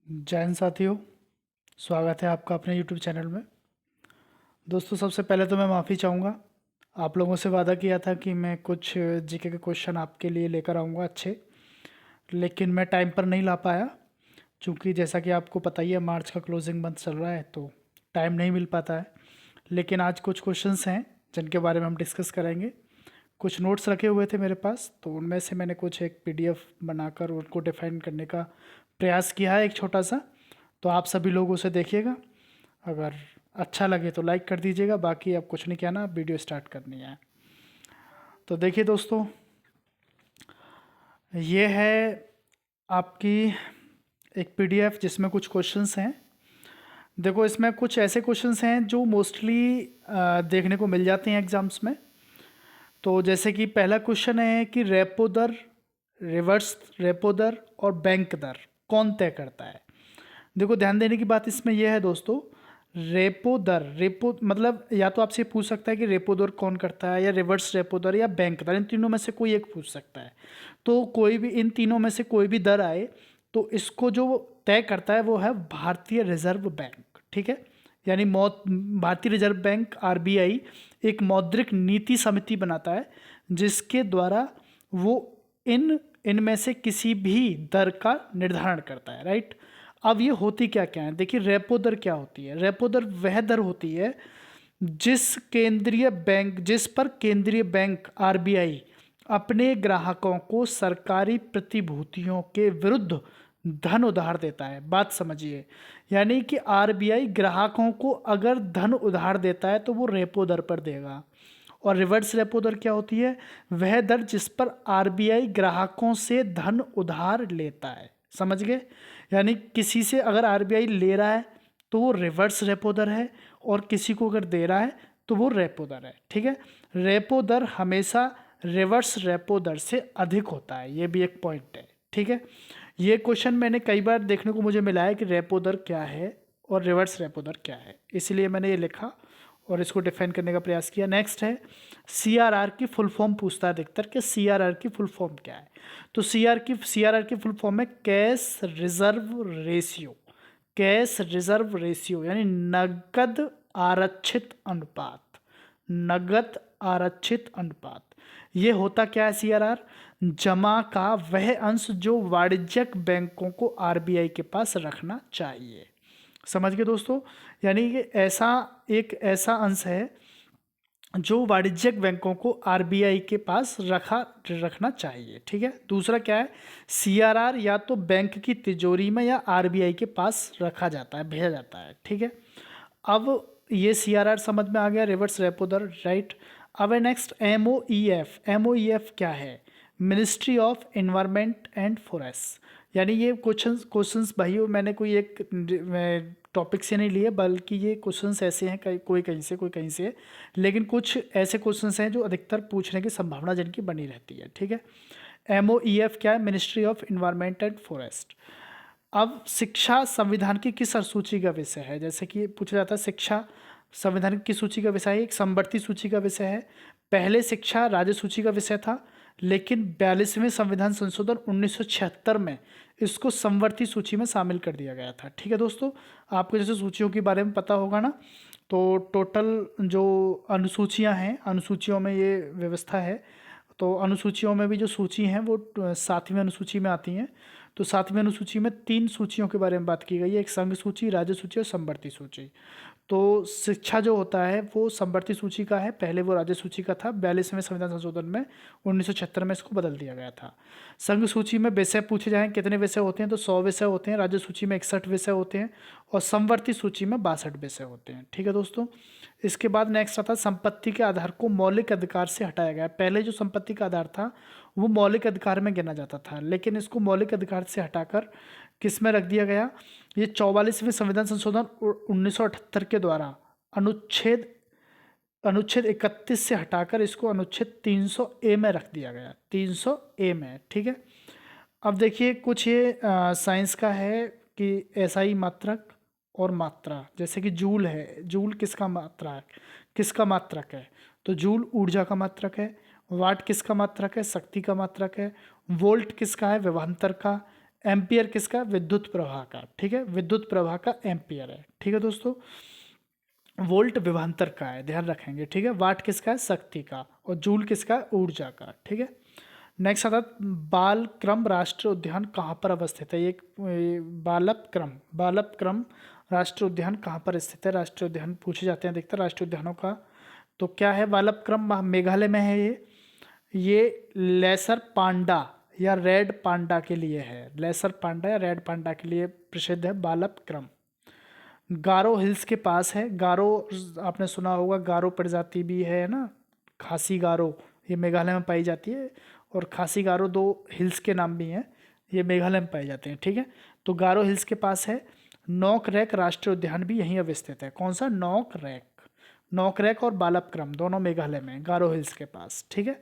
जय हिंद साथियों। स्वागत है आपका अपने YouTube चैनल में। दोस्तों, सबसे पहले तो मैं माफ़ी चाहूँगा। आप लोगों से वादा किया था कि मैं कुछ जीके के क्वेश्चन आपके लिए लेकर आऊँगा अच्छे, लेकिन मैं टाइम पर नहीं ला पाया। क्योंकि जैसा कि आपको पता ही है, मार्च का क्लोजिंग मंथ चल रहा है तो टाइम नहीं मिल पाता है। लेकिन आज कुछ क्वेश्चंस हैं जिनके बारे में हम डिस्कस करेंगे। कुछ नोट्स रखे हुए थे मेरे पास, तो उनमें से मैंने कुछ एक PDF बनाकर उनको डिफाइन करने का प्रयास किया है, एक छोटा सा। तो आप सभी लोग उसे देखिएगा। अगर अच्छा लगे तो लाइक कर दीजिएगा। बाकी अब कुछ नहीं कहना, अब वीडियो स्टार्ट करनी है। तो देखिए दोस्तों, ये है आपकी एक PDF जिसमें कुछ क्वेश्चंस हैं। देखो, इसमें कुछ ऐसे क्वेश्चंस हैं जो मोस्टली देखने को मिल जाते हैं एग्जाम्स में। तो जैसे कि पहला क्वेश्चन है कि रेपो दर, रिवर्स रेपो दर और बैंक दर कौन तय करता है। देखो, ध्यान देने की बात इसमें यह है दोस्तों, रेपो मतलब या तो आपसे पूछ सकता है कि रेपो दर कौन करता है, या रिवर्स रेपो दर, या बैंक दर। इन तीनों में से कोई एक पूछ सकता है। तो कोई भी इन तीनों में से कोई भी दर आए तो इसको जो तय करता है वो है भारतीय रिजर्व बैंक। ठीक है, यानी भारतीय रिजर्व बैंक RBI एक मौद्रिक नीति समिति बनाता है जिसके द्वारा वो इनमें से किसी भी दर का निर्धारण करता है। राइट। अब ये होती क्या क्या है, देखिए, रेपो दर क्या होती है। रेपो दर वह दर होती है जिस पर केंद्रीय बैंक RBI अपने ग्राहकों को सरकारी प्रतिभूतियों के विरुद्ध धन उधार देता है। बात समझिए, यानी कि RBI ग्राहकों को अगर धन उधार देता है तो वो रेपो दर पर देगा। और रिवर्स रेपो दर क्या होती है, वह दर जिस पर RBI ग्राहकों से धन उधार लेता है। समझ गए, यानी किसी से अगर RBI ले रहा है तो वो रिवर्स रेपो दर है, और किसी को अगर दे रहा है तो वो रेपो दर है। ठीक है, रेपो दर हमेशा रिवर्स रेपो दर से अधिक होता है, ये भी एक पॉइंट है। ठीक है, ये क्वेश्चन मैंने कई बार देखने को मुझे मिला है कि रेपो दर क्या है और रिवर्स रेपो दर क्या है, इसलिए मैंने ये लिखा और इसको डिफाइन करने का प्रयास किया। नेक्स्ट है CRR की फुल फॉर्म पूछता है अधिकतर कि CRR की फुल फॉर्म क्या है। तो CRR की फुल फॉर्म है cash reserve ratio. Cash reserve ratio यानी नगद आरक्षित अनुपात। नगद आरक्षित अनुपात, ये होता क्या है CRR, जमा का वह अंश जो वाणिज्यिक बैंकों को RBI के पास रखना चाहिए। समझ गए दोस्तों, यानी कि ऐसा अंश है जो वाणिज्यिक बैंकों को RBI के पास रखना चाहिए। ठीक है, दूसरा क्या है, CRR या तो बैंक की तिजोरी में या RBI के पास रखा जाता है, भेजा जाता है। ठीक है, अब ये CRR समझ में आ गया, रिवर्स रेपो दर। राइट। अब है नेक्स्ट MOEF। MOEF क्या है, ministry of environment and forest. यानी ये क्वेश्चंस भाइयों मैंने कोई एक टॉपिक से नहीं लिए, बल्कि ये क्वेश्चंस ऐसे हैं कोई कहीं से कोई कहीं से, लेकिन कुछ ऐसे क्वेश्चंस हैं जो अधिकतर पूछने की संभावना जिनकी बनी रहती है। ठीक है, MOEF क्या है, ministry of environment and forest. अब शिक्षा संविधान की किस सूची का विषय है, जैसे कि पूछा जाता है शिक्षा संविधान की सूची का विषय है, एक समवर्ती सूची का विषय है। पहले शिक्षा राज्य सूची का विषय था, लेकिन 42वें संविधान संशोधन 1976 में इसको समवर्ती सूची में शामिल कर दिया गया था। ठीक है दोस्तों, आपको जैसे सूचियों के बारे में पता होगा ना, तो टोटल जो अनुसूचियां हैं, अनुसूचियों में ये व्यवस्था है। तो अनुसूचियों में भी जो सूची हैं वो 7वीं अनुसूची में आती हैं। तो 7वीं अनुसूची में 3 सूचियों के बारे में बात की गई है, एक संघ सूची, राज्य सूची और समवर्ती सूची। तो शिक्षा जो होता है वो समवर्ती सूची का है, पहले वो राज्य सूची का था। 42वें संविधान संशोधन में 1976 में इसको बदल दिया गया था। संघ सूची में विषय पूछे जाएं, कितने विषय होते हैं, तो 100 विषय होते हैं। राज्य सूची में 61 विषय होते हैं और समवर्ती सूची में 62 विषय होते हैं। ठीक है दोस्तों, इसके बाद नेक्स्ट आता है संपत्ति के आधार को मौलिक अधिकार से हटाया गया। पहले जो संपत्ति का आधार था वो मौलिक अधिकार में गिना जाता था, लेकिन इसको मौलिक अधिकार से हटाकर किस में रख दिया गया, ये 44वें संविधान संशोधन 1978 के द्वारा अनुच्छेद अनुच्छेद 31 से हटाकर इसको अनुच्छेद 300A में रख दिया गया, 300A में। ठीक है, अब देखिए कुछ ये साइंस का है कि SI मात्रक और मात्रा, जैसे कि जूल है, जूल किसका मात्रा है, किसका मात्रक है, तो जूल ऊर्जा का मात्रक है। वाट किसका मात्रक है, शक्ति का मात्रक है। वोल्ट किसका है, विभवांतर का। एम्पियर किसका? विद्युत प्रवाह का। ठीक है, विद्युत प्रवाह का एम्पियर है। ठीक है दोस्तों, वोल्ट विभवांतर का है, ध्यान रखेंगे। ठीक है, वाट किसका है? शक्ति का। और जूल किसका है? ऊर्जा का। ठीक है, नेक्स्ट आता है बालक्रम राष्ट्रीय उद्यान कहाँ पर अवस्थित है? बालक्रम राष्ट्रीय उद्यान कहाँ पर स्थित है? राष्ट्रीय उद्यान पूछे जाते हैं, देखते हैं राष्ट्रीय उद्यानों का। तो क्या है? बालक्रम मेघालय में है ये लेसर पांडा या रेड पांडा के लिए है। लेसर पांडा या रेड पांडा के लिए प्रसिद्ध है बालक्रम। गारो हिल्स के पास है। गारो आपने सुना होगा, गारो प्रजाति भी है ना, खासी गारो, ये मेघालय में पाई जाती है। और खासी गारो दो हिल्स के नाम भी हैं, ये मेघालय में पाए जाते हैं। ठीक है, तो गारो हिल्स के पास है। नॉक रैक राष्ट्रीय उद्यान भी यहीं अवस्थित है। कौन सा? Knock rack. नॉक रैक और बालक्रम दोनों मेघालय में, गारो हिल्स के पास। ठीक है,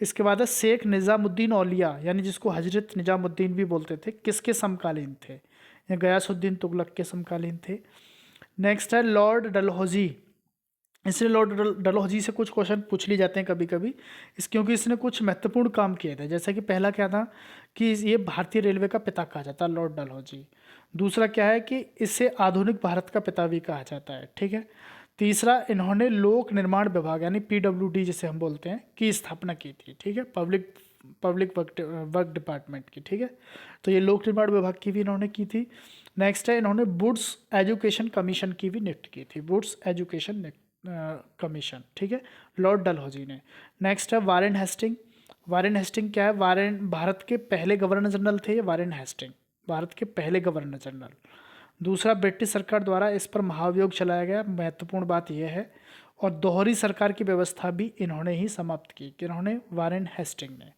इसके बाद है शेख निज़ामुद्दीन औलिया, यानी जिसको हजरत निज़ामुद्दीन भी बोलते थे, किसके समकालीन थे? ये गयासुद्दीन तुगलक के समकालीन थे। नेक्स्ट है लॉर्ड डलहौजी। इसलिए लॉर्ड डलहौजी से कुछ क्वेश्चन पूछ लिए जाते हैं कभी कभी, क्योंकि इसने कुछ महत्वपूर्ण काम किए थे। जैसे कि पहला क्या था कि ये भारतीय रेलवे का पिता कहा जाता है, लॉर्ड डलहौजी। दूसरा क्या है कि इसे आधुनिक भारत का पिता भी कहा जाता है। ठीक है, तीसरा, इन्होंने लोक निर्माण विभाग यानी PWD जिसे हम बोलते हैं की स्थापना की थी। ठीक है, पब्लिक वर्क डिपार्टमेंट की। ठीक है, तो ये लोक निर्माण विभाग की भी इन्होंने की थी। नेक्स्ट है, इन्होंने वुड्स एजुकेशन कमीशन की भी नियुक्त की थी, वुड्स एजुकेशन कमीशन। ठीक है, लॉर्ड डलहौजी ने। नेक्स्ट है वारेन हेस्टिंग। वारेन हेस्टिंग क्या है? वारेन भारत के पहले गवर्नर जनरल थे। ये वारेन हेस्टिंग भारत के पहले गवर्नर जनरल। दूसरा, ब्रिटिश सरकार द्वारा इस पर महाभियोग चलाया गया, महत्वपूर्ण बात यह है। और दोहरी सरकार की व्यवस्था भी इन्होंने ही समाप्त की, इन्होंने, वारेन हेस्टिंग ने।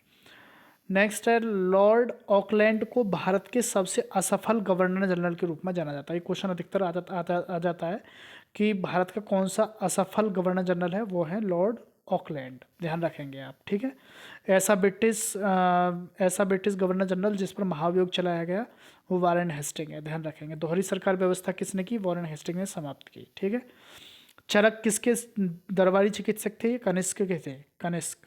नेक्स्ट है, लॉर्ड ऑकलैंड को भारत के सबसे असफल गवर्नर जनरल के रूप में जाना जाता है। ये क्वेश्चन अधिकतर आ जाता है कि भारत का कौन सा असफल गवर्नर जनरल है, वो है लॉर्ड ऑकलैंड, ध्यान रखेंगे आप। ठीक है, ऐसा ब्रिटिश गवर्नर जनरल जिस पर महाभियोग चलाया गया वो वारेन हेस्टिंग है, ध्यान रखेंगे। दोहरी सरकार व्यवस्था किसने की? वारेन हेस्टिंग ने समाप्त की। ठीक है, चरक किसके दरबारी चिकित्सक थे? कनिष्क के थे, कनिष्क।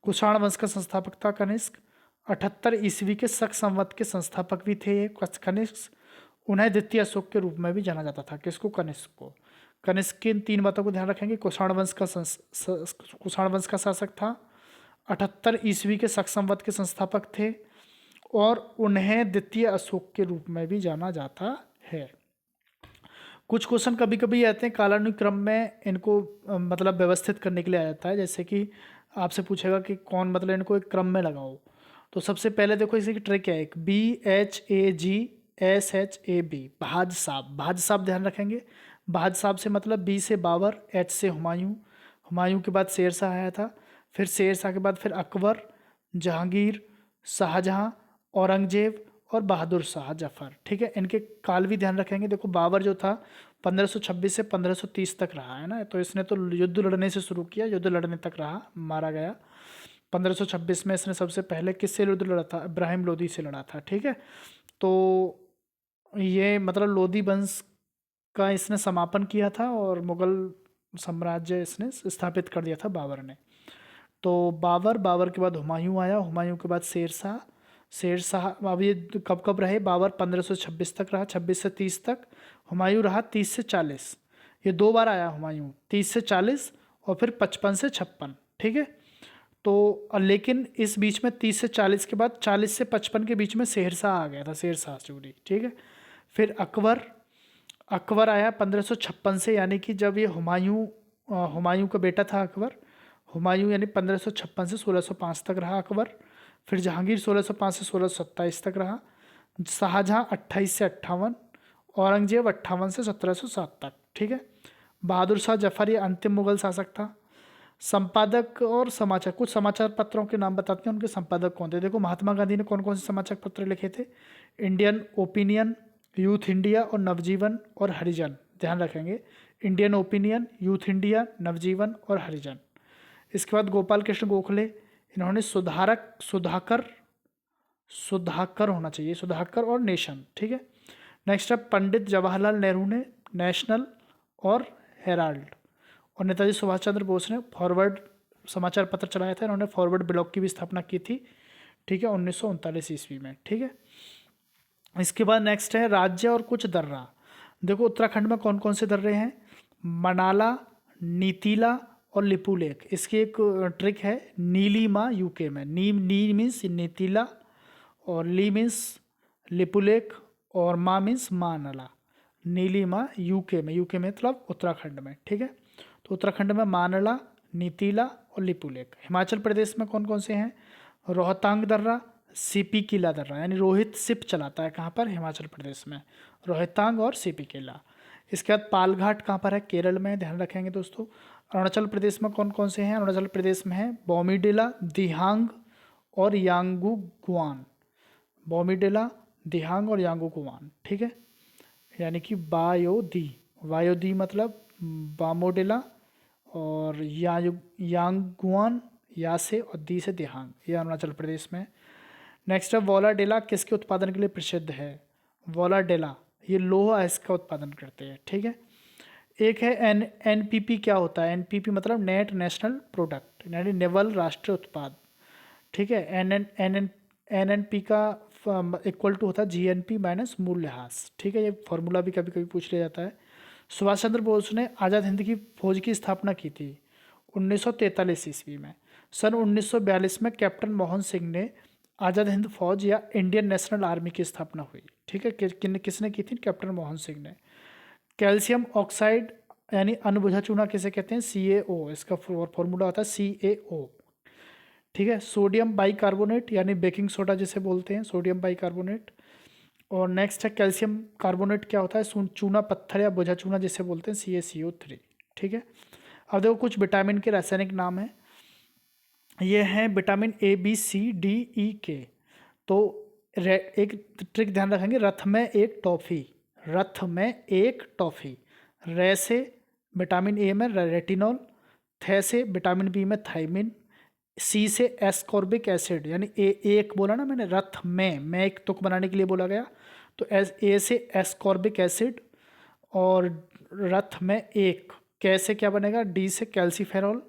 कुषाण वंश का संस्थापक था कनिष्क। 78 ईस्वी के शक संवत के संस्थापक भी थे ये कनिष्क। उन्हें द्वितीय अशोक के रूप में भी जाना जाता था। किसको? कनिष्क को। कनिष्क की इन 3 बातों को ध्यान रखेंगे। कुषाण वंश का शासक था, 78 ईस्वी के शक संवत के संस्थापक थे, और उन्हें द्वितीय अशोक के रूप में भी जाना जाता है। कुछ क्वेश्चन कभी कभी आते हैं कालानुक्रम में, इनको मतलब व्यवस्थित करने के लिए आ जाता है। जैसे कि आपसे पूछेगा कि कौन, मतलब इनको एक क्रम में लगाओ। तो सबसे पहले देखो इसी की ट्रिक है, एक BHAGSHAB, भाज साहब ध्यान रखेंगे। भाज साहब से मतलब B से बाबर, H से हुमायूं, हुमायूं के बाद शेरशाह आया था, फिर शेरशाह के बाद फिर अकबर, जहांगीर, शाहजहां, औरंगजेब और बहादुर शाह जफर। ठीक है, इनके काल भी ध्यान रखेंगे। देखो बाबर जो था 1526 से 1530 तक रहा है ना, तो इसने तो युद्ध लड़ने से शुरू किया, युद्ध लड़ने तक रहा, मारा गया। 1526 में इसने सबसे पहले किससे युद्ध लड़ा था? इब्राहिम लोदी से लड़ा था। ठीक है, तो ये मतलब लोदी वंश का इसने समापन किया था और मुगल साम्राज्य इसने स्थापित कर दिया था बाबर ने। तो बाबर के बाद हुमायूं आया, हुमायूं के बाद शेरशाह। अब ये कब कब रहे? बाबर 1526 तक रहा, 26 से 30 तक। हुमायूं रहा 30 से 40, ये 2 बार आया हुमायूं, 30 से 40 और फिर 55 से 56। ठीक है, तो लेकिन इस बीच में 30 से 40 के बाद 40 से 55 के बीच में शेरशाह आ गया था, शेरशाह सूरी। ठीक है, फिर अकबर आया 1556 से, यानी कि जब ये हुमायूं का बेटा था अकबर। हुमायूं यानी 1556 से 1605 तक रहा अकबर। फिर जहांगीर 1605 से 1627 तक रहा। शाहजहां 28 से 58, औरंगजेब 58 से 1707 तक। ठीक है, बहादुर शाह जफर ये अंतिम मुगल शासक था। संपादक और समाचार, कुछ समाचार पत्रों के नाम बताते हैं, उनके संपादक कौन थे। देखो महात्मा गांधी ने कौन कौन से समाचार पत्र लिखे थे? इंडियन ओपिनियन, यूथ इंडिया और नवजीवन और हरिजन, ध्यान रखेंगे। इंडियन ओपिनियन, यूथ इंडिया, नवजीवन और हरिजन। इसके बाद गोपाल कृष्ण गोखले, इन्होंने सुधाकर होना चाहिए, सुधाकर और नेशन। ठीक है, नेक्स्ट है पंडित जवाहरलाल नेहरू ने नेशनल और हेराल्ड, और नेताजी सुभाष चंद्र बोस ने फॉरवर्ड समाचार पत्र चलाया था। इन्होंने फॉरवर्ड ब्लॉक की भी स्थापना की थी। ठीक है, 1939 ईस्वी में। ठीक है, इसके बाद नेक्स्ट है राज्य और कुछ दर्रा। देखो उत्तराखंड में कौन कौन से दर्रे हैं, मनाला, नीतीला और लिपुलेख। इसकी एक ट्रिक है, नीलिमा यूके में, नी मीन्स नीतीला और ली मीन्स लिपुलेख और मा मीन्स मानला। नीलिमा यूके में, यूके में मतलब उत्तराखंड में, ठीक है। तो उत्तराखंड में मानला, नीतीला और लिपुलेख। हिमाचल प्रदेश में कौन कौन से हैं, रोहतांग दर्रा, सीपी किला दर्रा, यानी रोहित शिप चलाता है कहाँ पर, हिमाचल प्रदेश में, रोहतांग और सीपी किला। इसके बाद पालघाट कहाँ पर है, केरल में, ध्यान रखेंगे दोस्तों। अरुणाचल प्रदेश में कौन कौन से हैं, अरुणाचल प्रदेश में है बॉमीडिला, दिहांग और यांगुगुआन। बॉमीडिला, दिहांग और यांगुगुआन, ठीक है। यानी कि बायोदी, वायोदी मतलब बामोडिला और यांगुआन, या से और दी से दिहांग, ये अरुणाचल प्रदेश में। नेक्स्ट है वोलाडेला, किसके उत्पादन के लिए प्रसिद्ध है, वोलाडेला ये लोहा इसका उत्पादन करते हैं, ठीक है। एक है एनपीपी, क्या होता है एनपीपी, मतलब नेट नेशनल प्रोडक्ट, यानी नेवल राष्ट्रीय उत्पाद, ठीक है। एनएनपी का इक्वल टू होता है जीएनपी माइनस मूल्यह्रास, ठीक है। ये फॉर्मूला भी कभी कभी पूछ लिया जाता है। सुभाष चंद्र बोस ने आज़ाद हिंद की फौज की स्थापना की थी 1943 ईस्वी में। सन 1942 में कैप्टन मोहन सिंह ने आज़ाद हिंद फौज या इंडियन नेशनल आर्मी की स्थापना हुई, ठीक है। किसने की थी, कैप्टन मोहन सिंह ने। कैल्शियम ऑक्साइड यानी अनबुझा चूना किसे कहते हैं, CaO, इसका फॉर्मूला होता है CaO, ठीक है। सोडियम बाइकार्बोनेट यानी बेकिंग सोडा जिसे बोलते हैं, सोडियम बाइकार्बोनेट। और नेक्स्ट है कैल्शियम कार्बोनेट, क्या होता है, चूना पत्थर या बुझा चूना जिसे बोलते हैं, CaCO3, ठीक है। अब देखो कुछ विटामिन के रासायनिक नाम हैं, ये हैं vitamin A B C D E K। तो एक ट्रिक ध्यान रखेंगे, रथ में एक टॉफ़ी, रथ में एक टॉफ़ी। रे से विटामिन ए में रेटिनॉल, थे से विटामिन बी में थाइमिन, सी से एस्कॉर्बिक एसिड, यानी एक बोला ना मैंने, रथ में, मैं एक तुक बनाने के लिए बोला गया, तो ए से एस्कॉर्बिक एसिड, और रथ में एक, कैसे क्या बनेगा, डी से कैल्सीफेरॉल,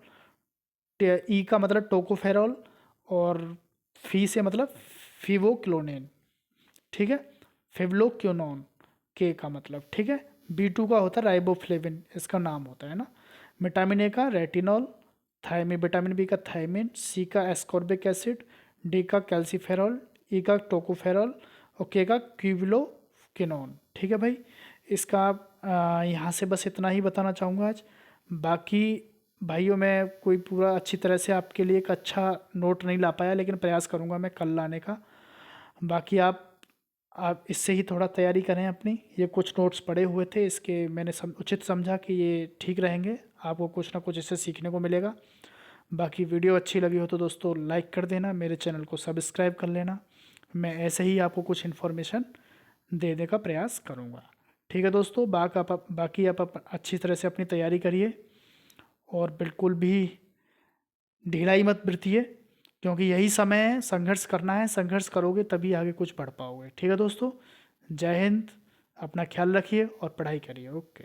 ई का मतलब टोकोफेरॉल, और फी से मतलब फिवोक्लोनिन, ठीक है, फिवलोक्योनोन, के का मतलब, ठीक है। B2 का होता है राइबोफ्लेविन, इसका नाम होता है ना। विटामिन ए का रेटिनॉल, थायमिन, विटामिन बी का थायमिन, सी का एस्कॉर्बिक एसिड, डी का कैल्सीफेरॉल, ई का टोकोफेरॉल और के का क्यूविलोक्विनोन, ठीक है भाई। इसका यहाँ से बस इतना ही बताना चाहूँगा आज। बाकी भाइयों मैं कोई पूरा अच्छी तरह से आपके लिए एक अच्छा नोट नहीं ला पाया, लेकिन प्रयास करूँगा मैं कल लाने का। बाकी आप इससे ही थोड़ा तैयारी करें अपनी। ये कुछ नोट्स पड़े हुए थे, इसके मैंने उचित समझा कि ये ठीक रहेंगे, आपको कुछ ना कुछ इससे सीखने को मिलेगा। बाकी वीडियो अच्छी लगी हो तो दोस्तों लाइक कर देना, मेरे चैनल को सब्सक्राइब कर लेना। मैं ऐसे ही आपको कुछ इन्फॉर्मेशन देने का प्रयास करूँगा, ठीक है दोस्तों। बाकी आप अच्छी तरह से अपनी तैयारी करिए और बिल्कुल भी ढिलाई मत बरतिए, क्योंकि यही समय है, संघर्ष करना है, संघर्ष करोगे तभी आगे कुछ बढ़ पाओगे, ठीक है दोस्तों। जय हिंद, अपना ख्याल रखिए और पढ़ाई करिए, ओके।